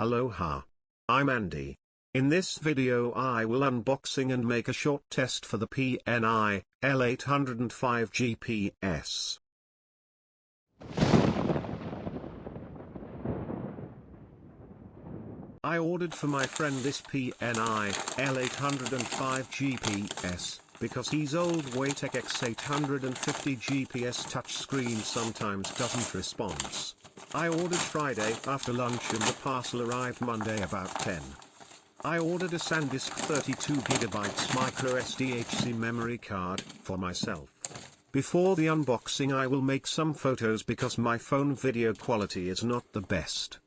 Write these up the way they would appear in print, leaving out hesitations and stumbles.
Aloha. I'm Andy. In this video I will unboxing and make a short test for the PNI L805 GPS. I ordered for my friend this PNI L805 GPS, because his old Waytech X850 GPS touchscreen sometimes doesn't respond. I ordered Friday after lunch and the parcel arrived Monday about 10. I ordered a SanDisk 32GB micro SDHC memory card for myself. Before the unboxing I will make some photos because my phone video quality is not the best.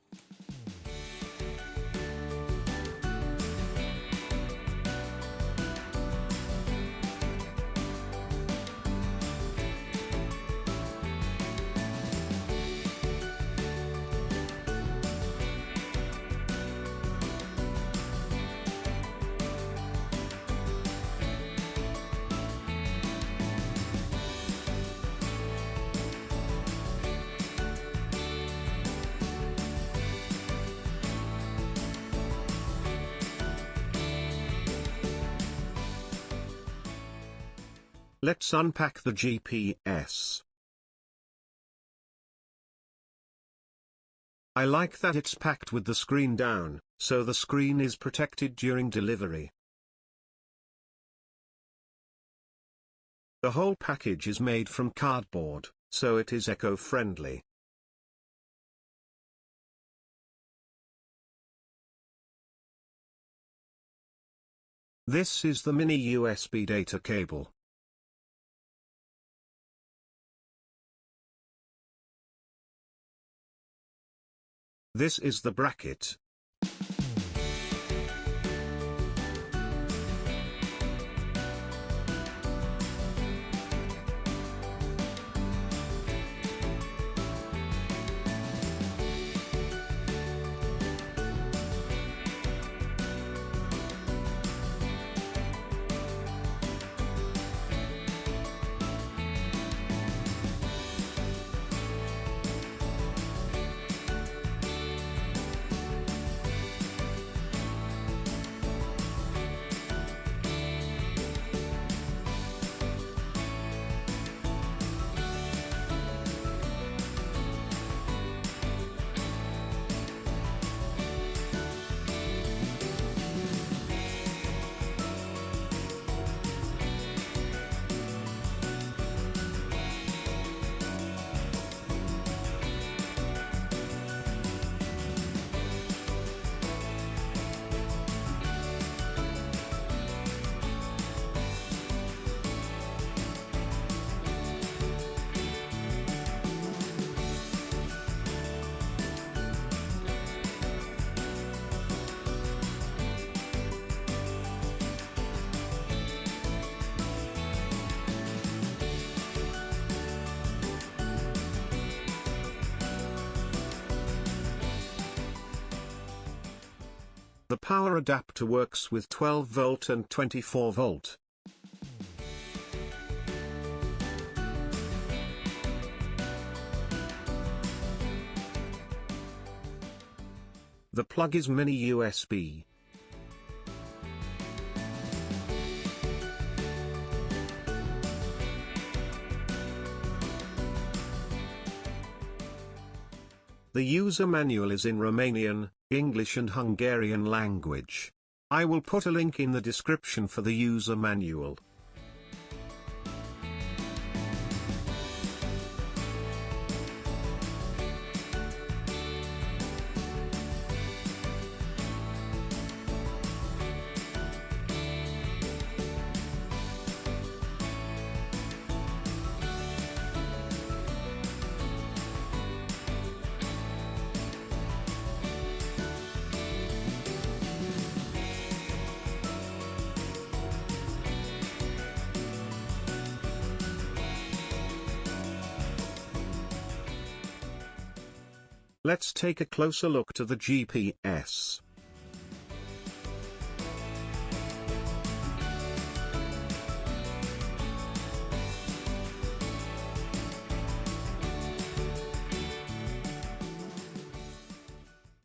Let's unpack the GPS. I like that it's packed with the screen down, so the screen is protected during delivery. The whole package is made from cardboard, so it is eco-friendly. This is the mini USB data cable. This is the bracket. The power adapter works with 12 volt and 24 volt. The plug is mini USB. The user manual is in Romanian, English and Hungarian language. I will put a link in the description for the user manual. Let's take a closer look to the GPS.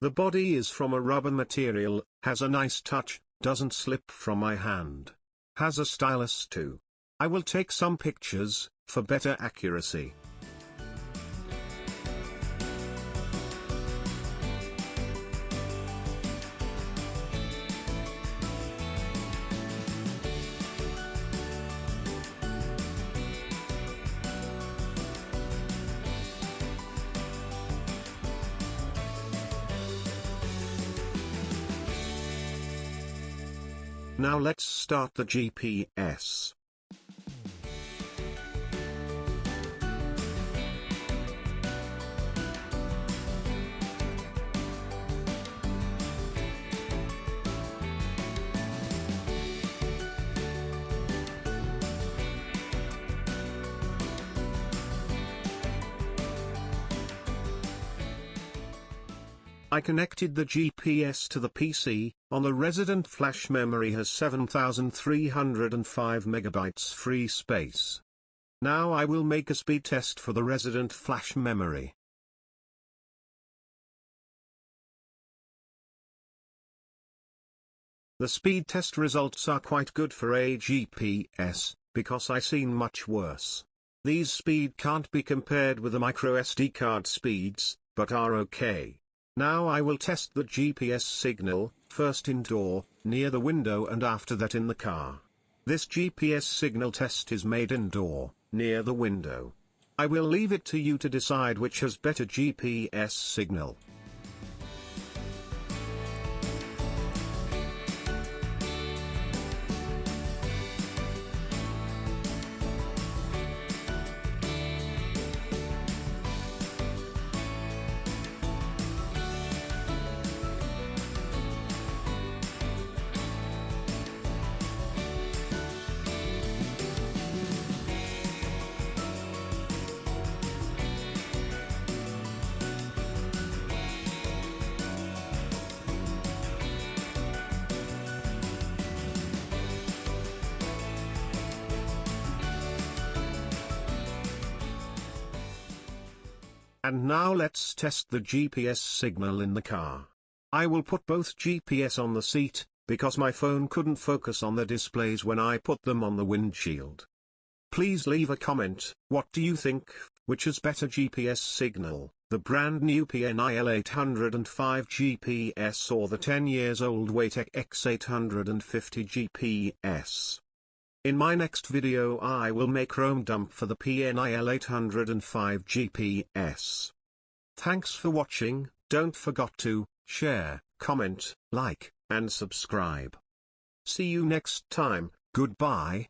The body is from a rubber material, has a nice touch, doesn't slip from my hand. Has a stylus too. I will take some pictures, for better accuracy. Now let's start the GPS. I connected the GPS to the PC. On the resident flash memory has 7305 megabytes free space. Now I will make a speed test for the resident flash memory. The speed test results are quite good for a GPS, because I seen much worse. These speed can't be compared with the micro SD card speeds, but are okay. Now I will test the GPS signal, first indoor, near the window, and after that in the car. This GPS signal test is made indoor, near the window. I will leave it to you to decide which has better GPS signal. And now let's test the GPS signal in the car. I will put both GPS on the seat, because my phone couldn't focus on the displays when I put them on the windshield. Please leave a comment, what do you think, which is better GPS signal, the brand new PNI L805 GPS or the 10 years old Waitek X850 GPS? In my next video I will make Chrome dump for the PNI L805 GPS. Thanks for watching, don't forget to share, comment, like, and subscribe. See you next time, goodbye.